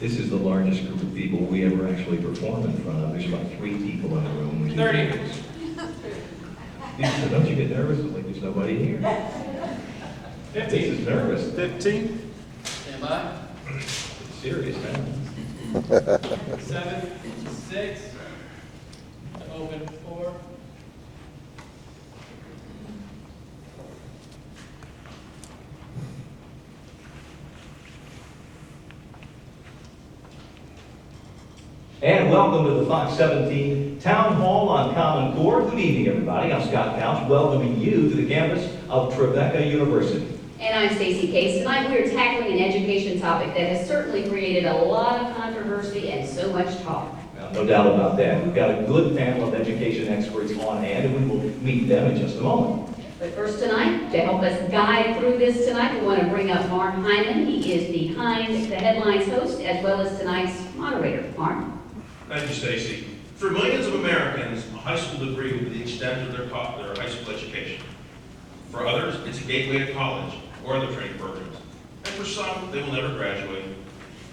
This is the largest group of people we ever actually perform in front of. There's about 3 people in the room. 30. So don't you get nervous? It's like there's nobody here. 15. This is nervous. 15. Stand by. It's serious, man. 7, 6. Open 4. And welcome to the Fox 17 Town Hall on Common Core. Good evening, everybody. I'm Scott Couch, welcoming you to the campus of Trevecca University. And I'm Stacy Case. Tonight we're tackling an education topic that has certainly created a lot of controversy and so much talk. Now, no doubt about that. We've got a good panel of education experts on hand, and we will meet them in just a moment. But first tonight, to help us guide through this tonight, we want to bring up Mark Hyman. He is Behind the Headlines host as well as tonight's moderator. Mark? Thank you, Stacy. For millions of Americans, a high school degree will be the extent of their high school education. For others, it's a gateway to college or other training programs. And for some, they will never graduate,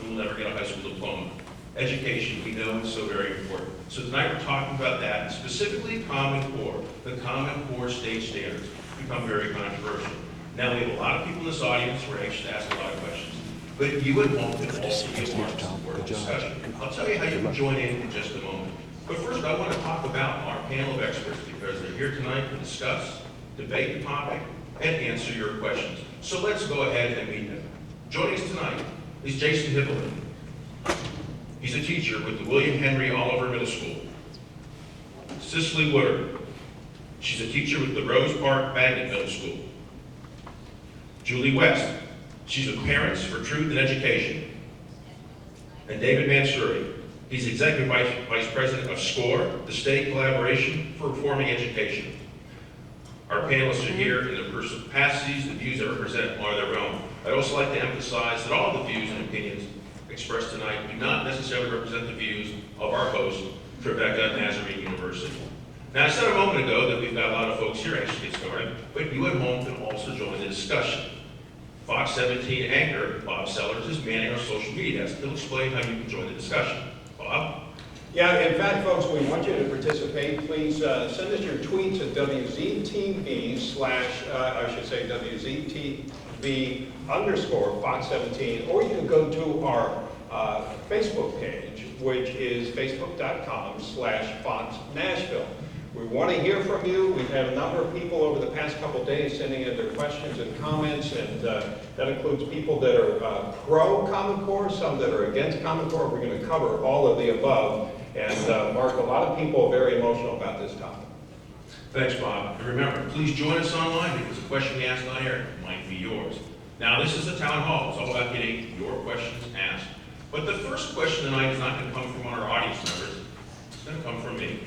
they will never get a high school diploma. Education, we know, is so very important. So tonight we're talking about that, and specifically Common Core. The Common Core state standards become very controversial. Now we have a lot of people in this audience who are anxious to ask a lot of questions. But you at home can also be a part of this important discussion. I'll tell you how you can join in just a moment. But first, I want to talk about our panel of experts because they're here tonight to discuss, debate the topic, and answer your questions. So let's go ahead and meet them. Joining us tonight is Jason Hibbeling. He's a teacher with the William Henry Oliver Middle School. Cicely Woodard. She's a teacher with the Rose Park Magnet Middle School. Julie West. She's with Parents for Truth in Education. And David Mansouri. He's Executive Vice President of SCORE, the State Collaboration for Reforming Education. Our panelists are here in their personal capacities. The views they represent are their own. I'd also like to emphasize that all the views and opinions expressed tonight do not necessarily represent the views of our host, Trevecca Nazarene University. Now, I said a moment ago that we've got a lot of folks here anxious to get started, but you at home can also join the discussion. Fox 17 anchor Bob Sellers is manning our social media desk. He'll explain how you can join the discussion. Bob? Yeah, in fact, folks, we want you to participate. Please send us your tweets at WZTV/Fox17, or you can go to our Facebook page, which is facebook.com/FoxNashville. We want to hear from you. We've had a number of people over the past couple days sending in their questions and comments, and that includes people that are pro Common Core, some that are against Common Core. We're going to cover all of the above. And Mark, a lot of people are very emotional about this topic. Thanks, Bob. And remember, please join us online because the question we asked on air might be yours. Now, this is a town hall. It's all about getting your questions asked. But the first question tonight is not going to come from our audience members. It's going to come from me.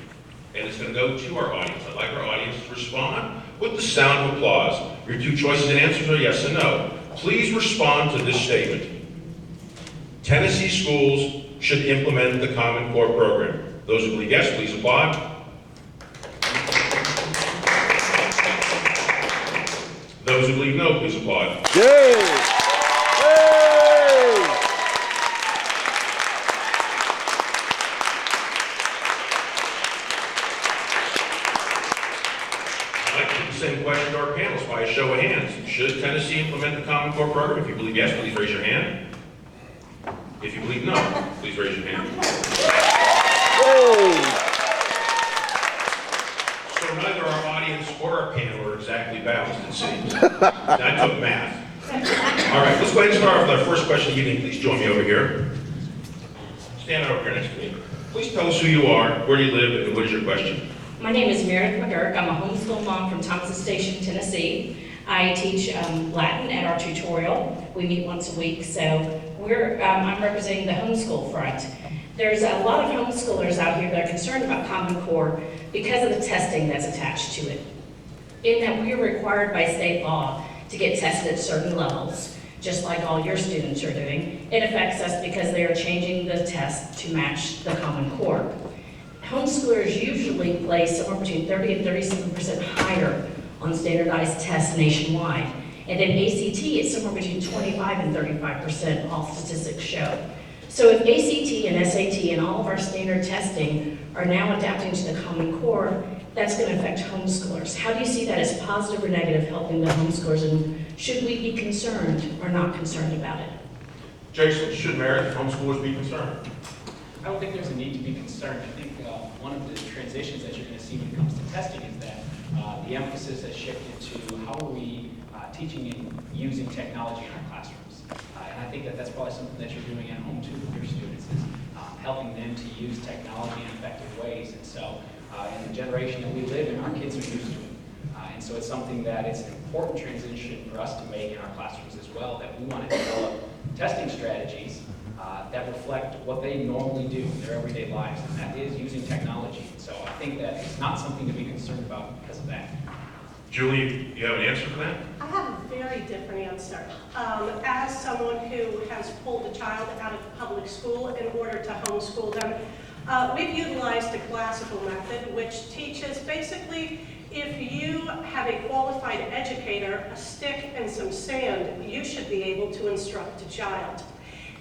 And it's going to go to our audience. I'd like our audience to respond with the sound of applause. Your 2 choices and answers are yes and no. Please respond to this statement. Tennessee schools should implement the Common Core program. Those who believe yes, please applaud. Those who believe no, please applaud. Yay! Yay! I'd like to put the same question to our panelists by a show of hands. Should Tennessee implement the Common Core program? If you believe yes, please raise your hand. If you believe no, please raise your hand. So neither our audience or our panel are exactly balanced, it seems. I took math. All right, let's go ahead and start off with our first question of the evening. Please join me over here. Stand over here next to me. Please tell us who you are, where do you live, and what is your question? My name is Meredith McGurk. I'm a homeschool mom from Thompson Station, Tennessee. I teach Latin at our tutorial. We meet once a week, so I'm representing the homeschool front. There's a lot of homeschoolers out here that are concerned about Common Core because of the testing that's attached to it. In that we are required by state law to get tested at certain levels, just like all your students are doing. It affects us because they are changing the test to match the Common Core. Homeschoolers usually place somewhere between 30 and 37% higher on standardized tests nationwide. And in ACT, it's somewhere between 25 and 35%, all statistics show. So if ACT and SAT and all of our standard testing are now adapting to the Common Core, that's going to affect homeschoolers. How do you see that as positive or negative helping the homeschoolers, and should we be concerned or not concerned about it? Jason, should married homeschoolers be concerned? I don't think there's a need to be concerned. I think one of the transitions that you're going to see when it comes to testing is that the emphasis has shifted to how are we teaching and using technology in our classrooms. And I think that that's probably something that you're doing at home too with your students, is helping them to use technology in effective ways. And so in the generation that we live in, our kids are used to it. And so it's something that it's an important transition for us to make in our classrooms as well, that we want to develop testing strategies that reflect what they normally do in their everyday lives, and that is using technology. So I think that it's not something to be concerned about because of that. Julie, you have an answer for that? I have a very different answer. As someone who has pulled a child out of public school in order to homeschool them, we've utilized the classical method, which teaches basically if you have a qualified educator, a stick and some sand, you should be able to instruct a child.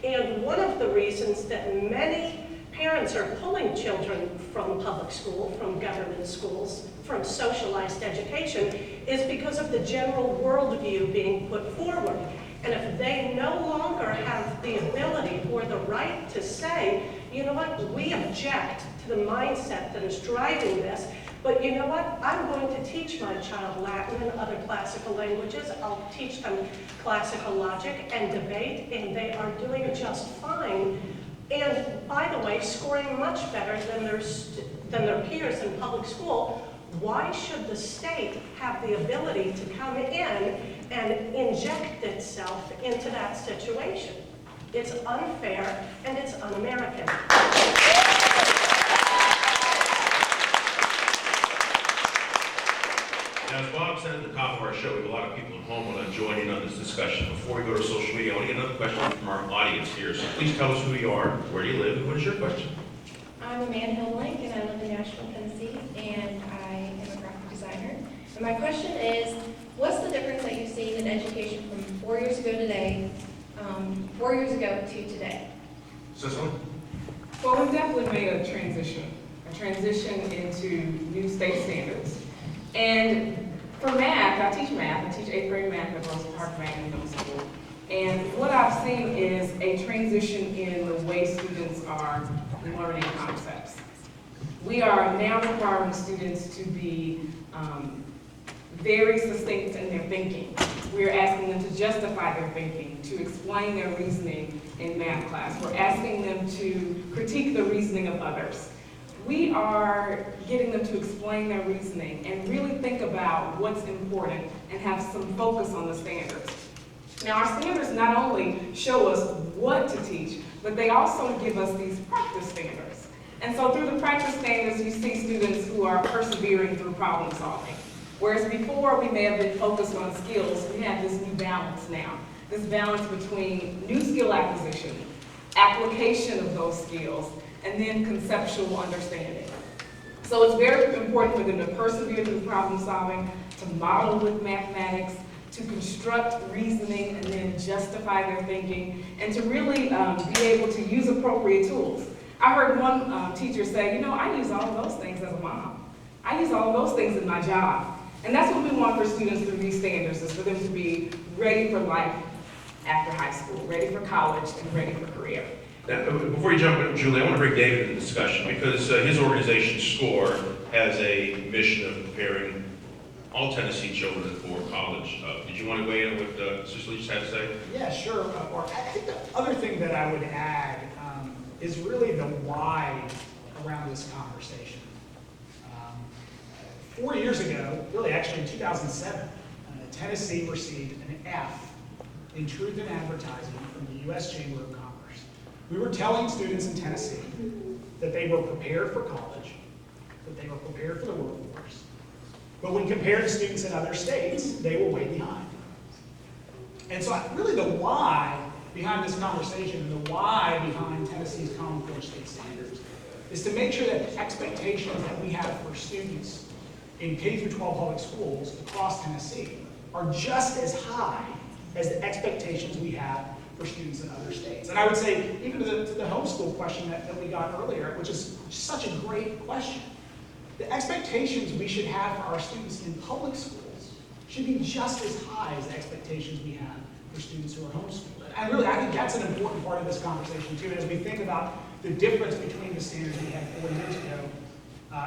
And one of the reasons that many parents are pulling children from public school, from government schools, from socialized education, is because of the general worldview being put forward. And if they no longer have the ability or the right to say, you know what, we object to the mindset that is driving this, but you know what, I'm going to teach my child Latin and other classical languages. I'll teach them classical logic and debate, and they are doing just fine. And by the way, scoring much better than their peers in public school. Why should the state have the ability to come in and inject itself into that situation? It's unfair and it's un-American. Now, as Bob said at the top of our show, we have a lot of people at home want to join in on this discussion. Before we go to social media, I want to get another question from our audience here. So please tell us who you are, where do you live, and what is your question? I'm Amanda Hillblank, and I live in Nashville, Tennessee, and I am a graphic designer. And my question is, what's the difference that you've seen in education from 4 years ago today, 4 years ago to today? Cicely? Well, we've definitely made a transition into new state standards. And for math, I teach 8th grade math at Rose Park Middle School. And what I've seen is a transition in the way students are learning concepts. We are now requiring students to be very succinct in their thinking. We're asking them to justify their thinking, to explain their reasoning in math class. We're asking them to critique the reasoning of others. We are getting them to explain their reasoning and really think about what's important and have some focus on the standards. Now, our standards not only show us what to teach, but they also give us these practice standards. And so through the practice standards, you see students who are persevering through problem solving. Whereas before we may have been focused on skills, we have this new balance now. This balance between new skill acquisition, application of those skills, and then conceptual understanding. So it's very important for them to persevere through problem solving, to model with mathematics, to construct reasoning and then justify their thinking, and to really be able to use appropriate tools. I heard one teacher say, you know, I use all of those things as a mom. I use all of those things in my job. And that's what we want for students through these standards, is for them to be ready for life after high school, ready for college, and ready for career. Now, before you jump in, Julie, I want to bring David into the discussion because his organization, SCORE, has a mission of preparing all Tennessee children for college. Did you want to weigh in on what Cicely just had to say? Yeah, sure. Mark. I think the other thing that I would add is really the why around this conversation. 4 years ago, really actually in 2007, Tennessee received an F in Truth in Advertising from the U.S. Chamber of Commerce. We were telling students in Tennessee that they were prepared for college, that they were prepared for the workforce, but when compared to students in other states, they were way behind. And so really the why behind this conversation and the why behind Tennessee's Common Core state standards is to make sure that the expectations that we have for students in K-12 public schools across Tennessee are just as high as the expectations we have for students in other states. And I would say, even to the homeschool question that we got earlier, which is such a great question, the expectations we should have for our students in public schools should be just as high as the expectations we have for students who are homeschooled. And really, I think that's an important part of this conversation too, as we think about the difference between the standards we had 4 years ago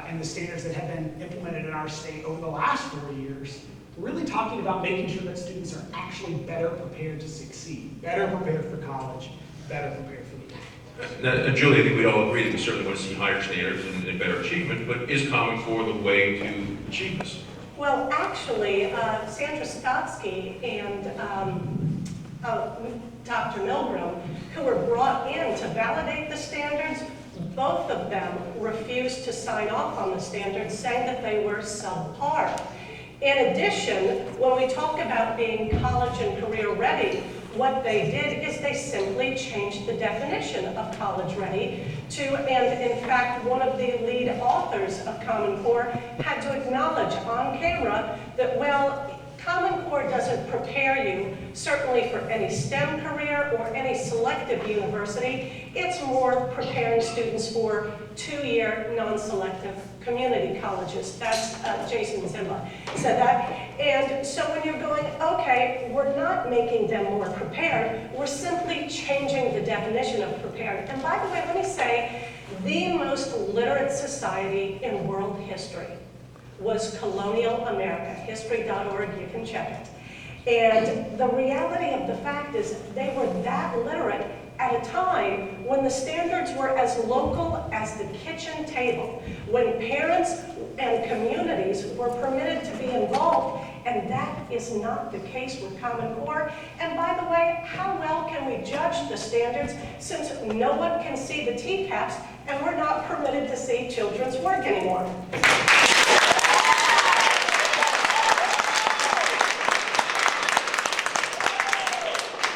and the standards that have been implemented in our state over the last 4 years. We're really talking about making sure that students are actually better prepared to succeed, better prepared for college, better prepared for the world. Now, Julie, I think we'd all agree that we certainly want to see higher standards and better achievement, but is Common Core the way to achieve this? Well, actually, Sandra Skotsky and Dr. Milgram, who were brought in to validate the standards, both of them refused to sign off on the standards, saying that they were subpar. In addition, when we talk about being college and career ready, what they did is they simply changed the definition of college ready to, and in fact, one of the lead authors of Common Core had to acknowledge on camera that, well, Common Core doesn't prepare you, certainly for any STEM career or any selective university. It's more preparing students for 2-year non-selective community colleges. That's Jason Zimba said that. And so when you're going, okay, we're not making them more prepared, we're simply changing the definition of prepared. And by the way, let me say, the most literate society in world history was colonial America. History.org, you can check it. And the reality of the fact is they were that literate at a time when the standards were as local as the kitchen table, when parents and communities were permitted to be involved, and that is not the case with Common Core. And by the way, how well can we judge the standards since no one can see the TCAPs and we're not permitted to see children's work anymore?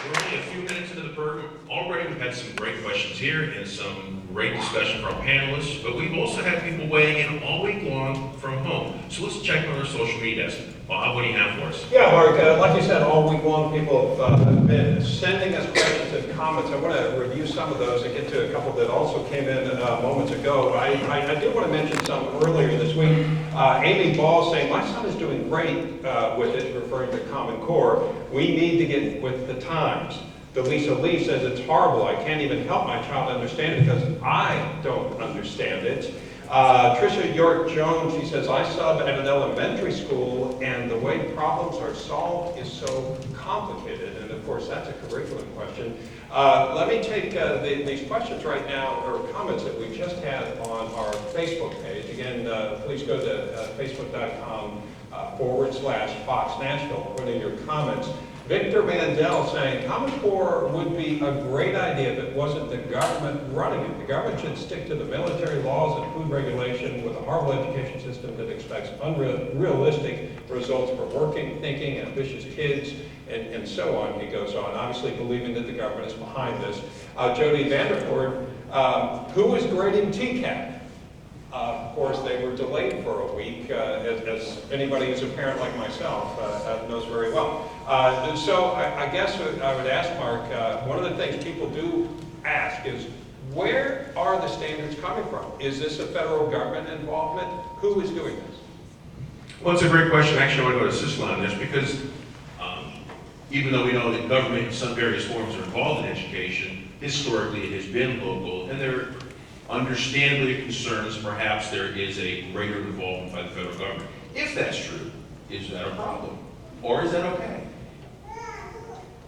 We're only a few minutes into the program. Already we've had some great questions here and some great discussion from our panelists, but we've also had people weighing in all week long from home. So let's check on our social media desk. Bob, what do you have for us? Yeah, Mark, like you said, all week long people have been sending us questions and comments. I want to review some of those and get to a couple that also came in moments ago. I do want to mention some earlier this week. Amy Ball saying, my son is doing great with it, referring to Common Core. We need to get with the times. Delisa Lee says, it's horrible. I can't even help my child understand it because I don't understand it. Tricia York-Jones, she says, I sub at an elementary school and the way problems are solved is so complicated. And of course, that's a curriculum question. Let me take these questions right now, or comments that we just had on our Facebook page. Again, please go to facebook.com /Fox Nashville, put in your comments. Victor Mandel saying, Common Core would be a great idea if it wasn't the government running it. The government should stick to the military laws and food regulation with a horrible education system that expects unrealistic results for working, thinking, ambitious kids, and so on. He goes on, obviously believing that the government is behind this. Jody Vanderford, who is grading TCAP? Of course, they were delayed for a week, as anybody who's a parent like myself knows very well. So I guess I would ask Mark, one of the things people do ask is, where are the standards coming from? Is this a federal government involvement? Who is doing this? Well, it's a great question. Actually, I want to go to Cicely on this because even though we know that government in some various forms are involved in education, historically it has been local, and there understandably concerns perhaps there is a greater involvement by the federal government. If that's true, is that a problem? Or is that okay?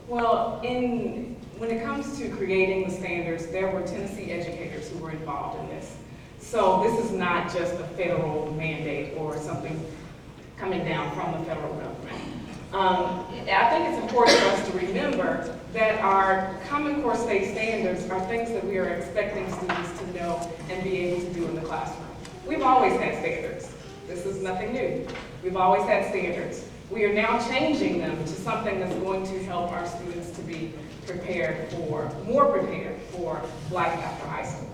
Well, when it comes to creating the standards, there were Tennessee educators who were involved in this. So this is not just a federal mandate or something coming down from the federal government. I think it's important for us to remember that our Common Core state standards are things that we are expecting students to know and be able to do in the classroom. We've always had standards. This is nothing new. We've always had standards. We are now changing them to something that's going to help our students to be more prepared for life after high school.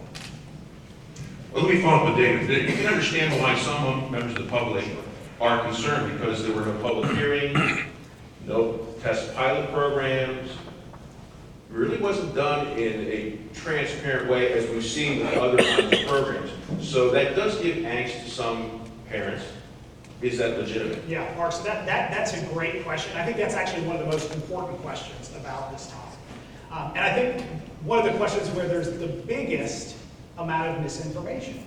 Well, let me follow up with David. You can understand why some members of the public are concerned because there were no public hearings, no test pilot programs, really wasn't done in a transparent way as we've seen with other kinds of programs. So that does give angst to some parents. Is that legitimate? Yeah, Mark, so that's a great question. I think that's actually one of the most important questions about this topic. And I think one of the questions where there's the biggest amount of misinformation.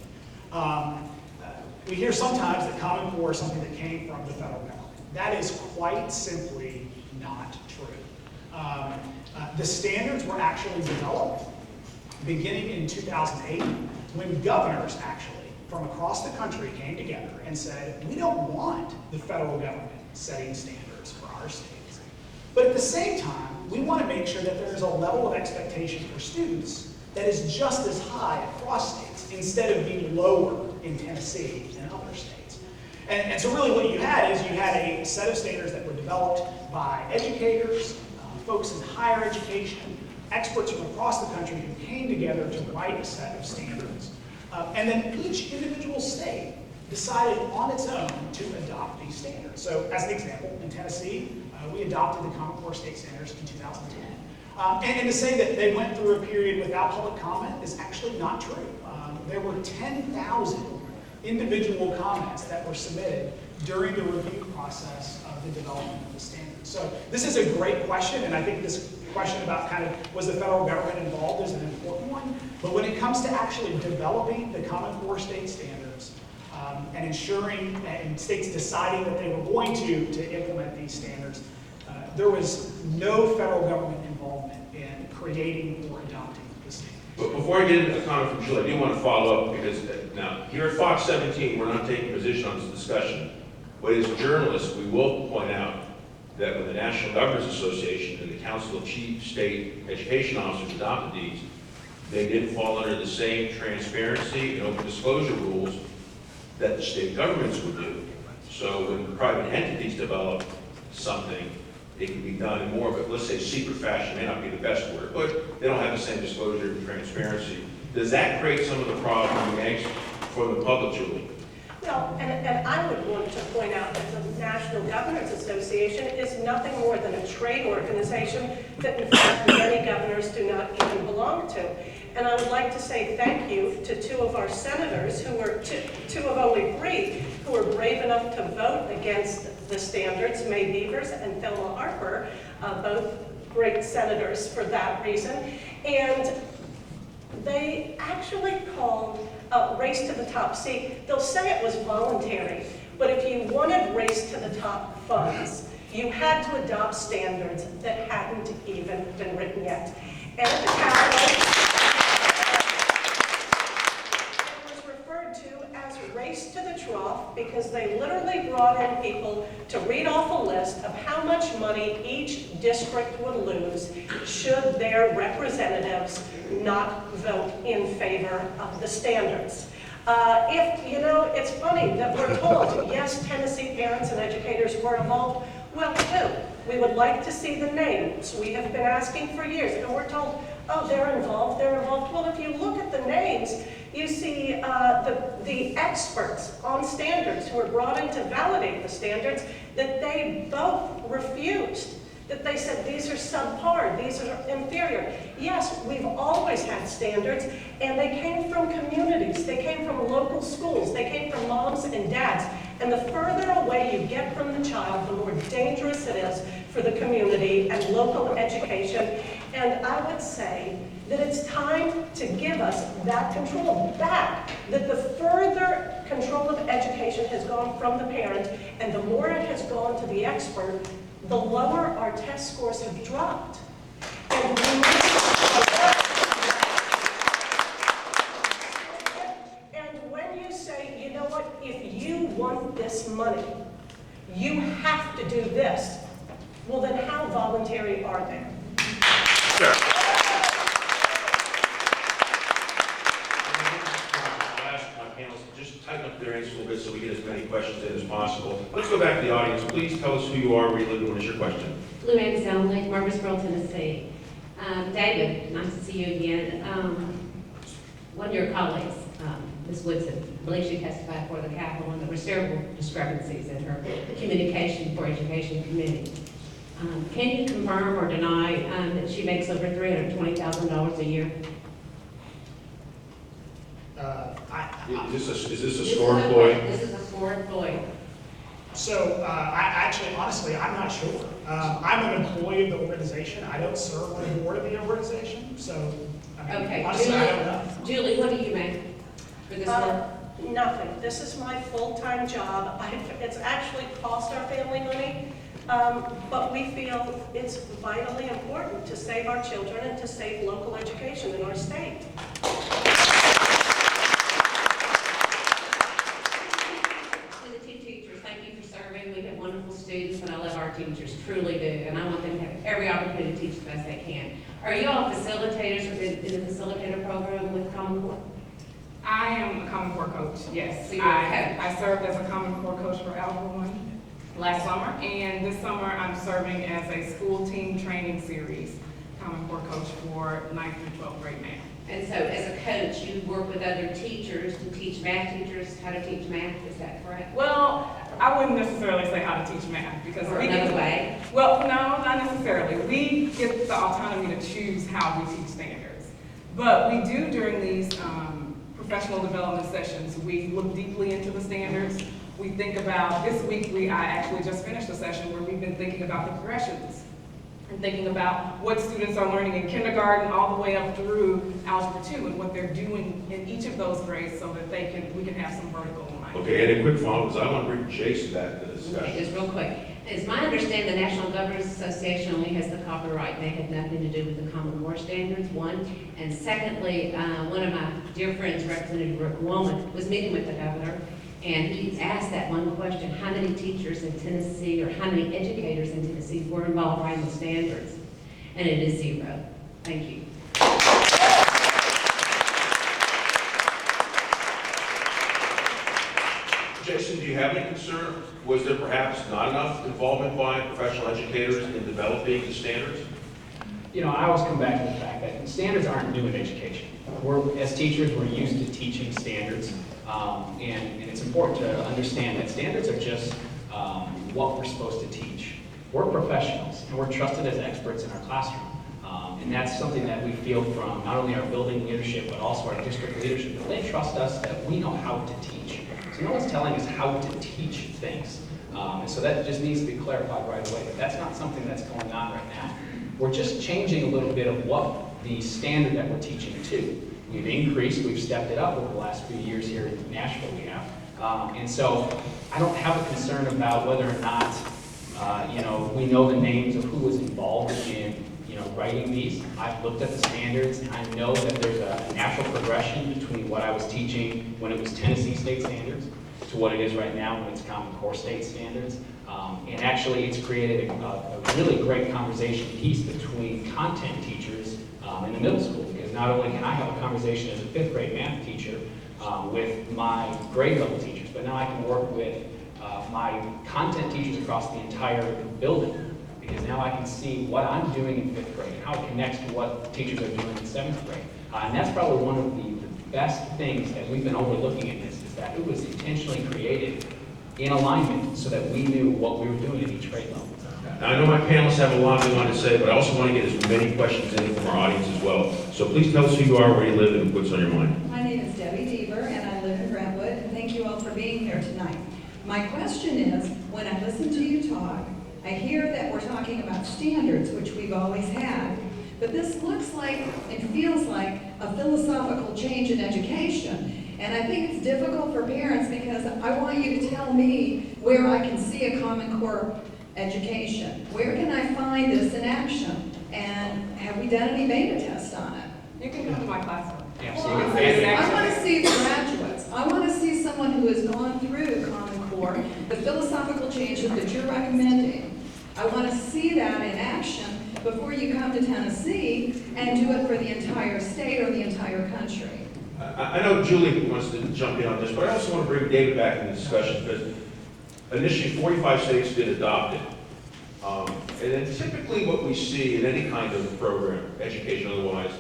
We hear sometimes that Common Core is something that came from the federal government. That is quite simply not true. The standards were actually developed beginning in 2008 when governors actually from across the country came together and said, we don't want the federal government setting standards for our states. But at the same time, we want to make sure that there is a level of expectation for students that is just as high across states instead of being lower in Tennessee and other states. And so really what you had is you had a set of standards that were developed by educators, folks in higher education, experts from across the country who came together to write a set of standards. And then each individual state decided on its own to adopt these standards. So as an example, in Tennessee, we adopted the Common Core State Standards in 2010. And to say that they went through a period without public comment is actually not true. There were 10,000 individual comments that were submitted during the review process of the development of the standards. So this is a great question, and I think this question about kind of was the federal government involved is an important one. But when it comes to actually developing the Common Core State Standards and ensuring and states deciding that they were going to implement these standards, there was no federal government involvement in creating or adopting the standards. But before I get into a comment from Julie, I do want to follow up because now here at Fox 17, we're not taking a position on this discussion. But as journalists, we will point out that when the National Governors Association and the Council of Chief State Education Officers adopted these, they did fall under the same transparency and open disclosure rules that the state governments would do. So when private entities develop something, it can be done in more of a, let's say, secret fashion, may not be the best word, but they don't have the same disclosure and transparency. Does that create some of the problems and angst for the public, Julie? Well, and I would want to point out that the National Governors Association is nothing more than a trade organization that in fact many governors do not even belong to. And I would like to say thank you to two of our senators who were, two of only three, who were brave enough to vote against the standards, May Beavers and Thelma Harper, both great senators for that reason. And they actually called Race to the Top. See, they'll say it was voluntary, but if you wanted Race to the Top funds, you had to adopt standards that hadn't even been written yet. And at the Capitol, it was referred to as Race to the Trough because they literally brought in people to read off a list of how much money each district would lose should their representatives not vote in favor of the standards. It's funny that we're told, yes, Tennessee parents and educators were involved. Well, too, we would like to see the names. We have been asking for years, and we're told, oh, they're involved, they're involved. Well, if you look at the names, you see the experts on standards who were brought in to validate the standards, that they both refused. That they said these are subpar, these are inferior. Yes, we've always had standards, and they came from communities, they came from local schools, they came from moms and dads. And the further away you get from the child, the more dangerous it is for the community and local education. And I would say that it's time to give us that control back, that the further control of education has gone from the parent, and the more it has gone to the expert, the lower our test scores have dropped. And when you say, you know what, if you want this money, you have to do this, well then how voluntary are they? Sure. Just tighten up their answers a little bit so we get as many questions in as possible. Let's go back to the audience. Please tell us who you are, where you live, and what is your question. Lou Anselm, Lake Murfreesboro, Tennessee. David, nice to see you again. One of your colleagues, Ms. Woodson, I believe she testified for the Capitol, and there were several discrepancies in her communication for education committee. Can you confirm or deny that she makes over $320,000 a year? Is this a store employee? This is a store employee. So, honestly, I'm not sure. I'm an employee of the organization. I don't serve on the board of the organization, so, Okay, honestly, I don't know. Julie, what do you make for this work? Nothing. This is my full-time job. It's actually cost our family money, but we feel it's vitally important to save our children and to save local education in our state. To the two teachers, thank you for serving. We have wonderful students, and I love our teachers, truly do, and I want them to have every opportunity to teach the best they can. Are you all facilitators in the facilitator program with Common Core? I am a Common Core coach, yes. So you're a coach. I served as a Common Core coach for Alpha One last summer, and this summer I'm serving as a school team training series Common Core coach for 9th through 12th grade math. And so as a coach, you work with other teachers to teach math teachers how to teach math, is that correct? Well, I wouldn't necessarily say how to teach math because Or we another get, way? well, no, not necessarily. We get the autonomy to choose how we teach standards. But we do during these professional development sessions, we look deeply into the standards. We think about, this week I actually just finished a session where we've been thinking about the progressions and thinking about what students are learning in kindergarten all the way up through Algebra 2 and what they're doing in each of those grades so that we can have some vertical alignment. Okay, and a quick follow-up, because I want to bring Jason back to the Okay, discussion. just real quick. It's my understanding the National Governors Association only has the copyright. They have nothing to do with the Common Core standards, one. And secondly, one of my dear friends, Representative Rick Womack, was meeting with the governor, and he asked that one question: how many teachers in Tennessee, or how many educators in Tennessee were involved writing the standards? And it is 0. Thank you. Jason, do you have any concern? Was there perhaps not enough involvement by professional educators in developing the standards? You know, I always come back to the fact that standards aren't new in education. As teachers, we're used to teaching standards, and it's important to understand that standards are just what we're supposed to teach. We're professionals, and we're trusted as experts in our classroom. And that's something that we feel from not only our building leadership, but also our district leadership, that they trust us that we know how to teach. So no one's telling us how to teach things. And so that just needs to be clarified right away, that that's not something that's going on right now. We're just changing a little bit of what the standard that we're teaching to. We've stepped it up over the last few years here in Nashville we have. And so I don't have a concern about whether or not, we know the names of who was involved in, writing these. I've looked at the standards, and I know that there's a natural progression between what I was teaching when it was Tennessee state standards to what it is right now when it's Common Core state standards. And actually, it's created a really great conversation piece between content teachers in the middle school, because not only can I have a conversation as a 5th grade math teacher with my grade level teachers, but now I can work with my content teachers across the entire building, because now I can see what I'm doing in 5th grade and how it connects to what teachers are doing in 7th grade. And that's probably one of the best things that we've been overlooking in this, is that it was intentionally created in alignment so that we knew what we were doing at each grade level. Now, I know my panelists have a lot they want to say, but I also want to get as many questions in from our audience as well. So please tell us who you are, where you live, and what's on your mind. My name is Debbie Deaver, and I live in Brentwood, and thank you all for being here tonight. My question is, when I listen to you talk, I hear that we're talking about standards, which we've always had, but this looks like and feels like a philosophical change in education. And I think it's difficult for parents because I want you to tell me where I can see a Common Core education. Where can I find this in action? And have we done any beta tests on it? You can come to my classroom. Yeah, Well, so you can I fan it. want to see the graduates. I want to see someone who has gone through Common Core, the philosophical changes that you're recommending. I want to see that in action before you come to Tennessee and do it for the entire state or the entire country. I know Julie wants to jump in on this, but I also want to bring David back in the discussion, because initially 45 states did adopt it. And then typically what we see in any kind of program, education otherwise,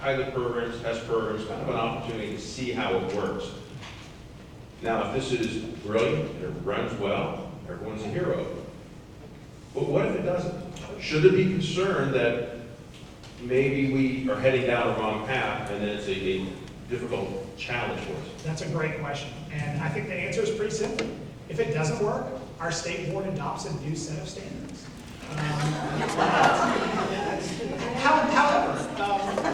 pilot programs, test programs, kind of an opportunity to see how it works. Now, if this is brilliant and it runs well, everyone's a hero. But what if it doesn't? Should there be concern that maybe we are heading down a wrong path and then it's a difficult challenge for us? That's a great question, and I think the answer is pretty simple. If it doesn't work, our state board adopts a new set of standards. However,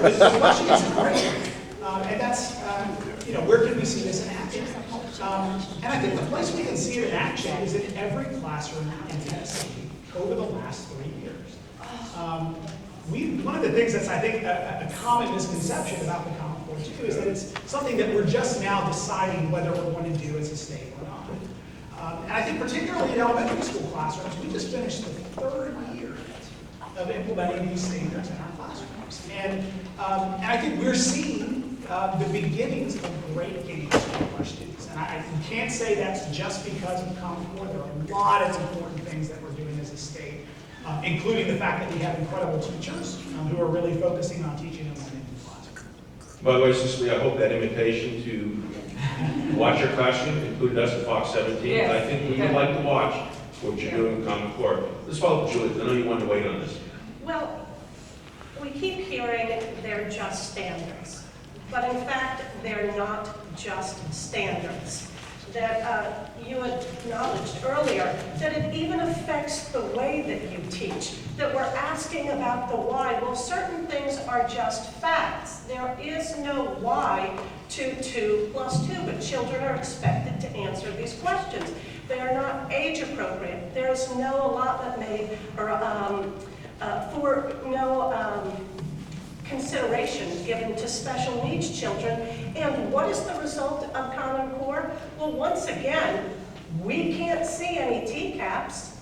the question is great, and that's, where can we see this in action? And I think the place we can see it in action is in every classroom in Tennessee over the last 3 years. One of the things that's, I think, a common misconception about the Common Core too is that it's something that we're just now deciding whether we're going to do as a state or not. And I think particularly in elementary school classrooms, we just finished the 3rd year of implementing these standards in our classrooms. And I think we're seeing the beginnings of great gains for our students. And I can't say that's just because of Common Core. There are a lot of important things that we're doing as a state, including the fact that we have incredible teachers who are really focusing on teaching and learning in the classroom. By the way, Cicely, I hope that invitation to watch your classroom included us at Fox 17. Yes. I think we would like to watch what you're doing with Common Core. Let's follow up with Julie, 'cause I know you wanted to wait on this. Well, we keep hearing they're just standards, but in fact, they're not just standards. That you acknowledged earlier, that it even affects the way that you teach, that we're asking about the why. Well, certain things are just facts. There is no why to 2 + 2, but children are expected to answer these questions. They are not age appropriate. There's no allotment made or for no consideration given to special needs children. And what is the result of Common Core? Well, once again, we can't see any TCAPs.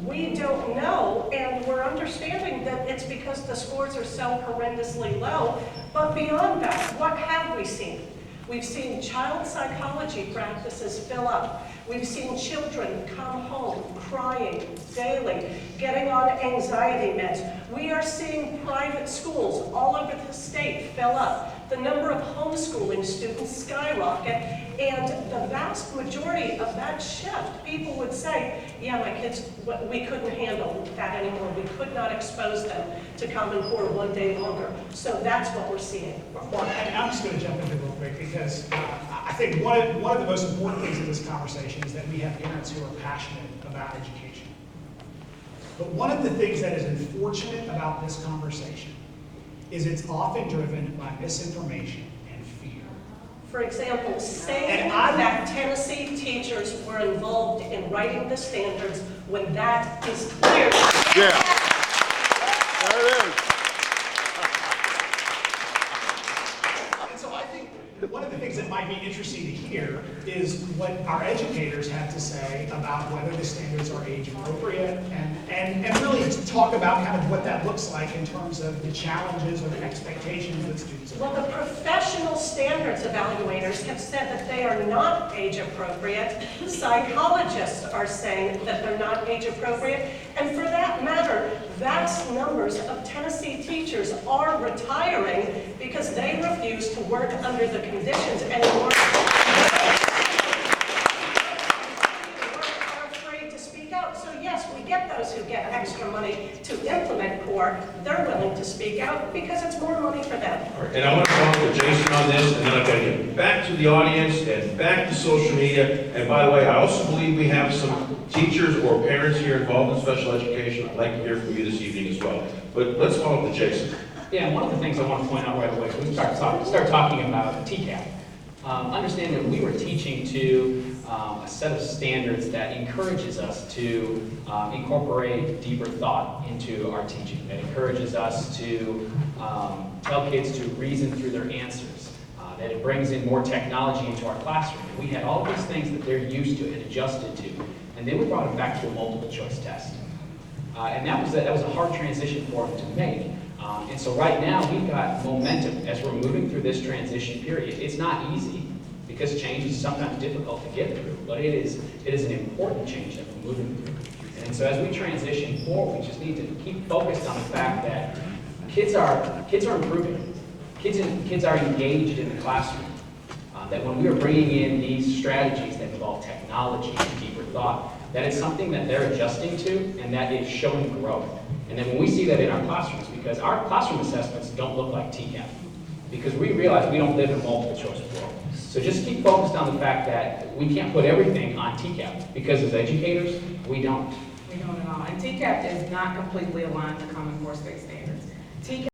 We don't know, and we're understanding that it's because the scores are so horrendously low. But beyond that, what have we seen? We've seen child psychology practices fill up. We've seen children come home crying daily, getting on anxiety meds. We are seeing private schools all over the state fill up. The number of homeschooling students skyrocket, and the vast majority of that shift, people would say, yeah, my kids, we couldn't handle that anymore. We could not expose them to Common Core 1 day longer. So that's what we're seeing. Well, and I'm just going to jump in real quick because I think one of the most important things in this conversation is that we have parents who are passionate about education. But one of the things that is unfortunate about this conversation is it's often driven by misinformation and fear. For example, saying that Tennessee teachers were involved in writing the standards when that is clear. Yeah, there it is. And so I think one of the things that might be interesting to hear is what our educators have to say about whether the standards are age appropriate and really to talk about kind of what that looks like in terms of the challenges or the expectations that students have. Well, the professional standards evaluators have said that they are not age appropriate. Psychologists are saying that they're not age appropriate. And for that matter, vast numbers of Tennessee teachers are retiring because they refuse to work under the conditions anymore. So yes, we get those who get extra money to implement CORE. They're willing to speak out because it's more money for them. All right, and I want to talk with Jason on this, and then I've got to get back to the audience and back to social media. And by the way, I also believe we have some teachers or parents here involved in special education. I'd like to hear from you this evening as well. But let's follow up with Jason. Yeah, one of the things I want to point out right away, when we start talking about TCAP, understand that we were teaching to a set of standards that encourages us to incorporate deeper thought into our teaching, that encourages us to tell kids to reason through their answers, that it brings in more technology into our classroom. And we had all these things that they're used to and adjusted to, and then we brought them back to a multiple choice test. And that was a hard transition for them to make. And so right now, we've got momentum as we're moving through this transition period. It's not easy because change is sometimes difficult to get through, but it is an important change that we're moving through. And so as we transition forward, we just need to keep focused on the fact that kids are improving. Kids are engaged in the classroom. That when we are bringing in these strategies that involve call technology and deeper thought, that it's something that they're adjusting to and that is showing growth. And then when we see that in our classrooms, because our classroom assessments don't look like TCAP, because we realize we don't live in a multiple choice world. So just keep focused on the fact that we can't put everything on TCAP, because as educators, we don't. We don't at all. And TCAP is not completely aligned to Common Core state standards. TCAP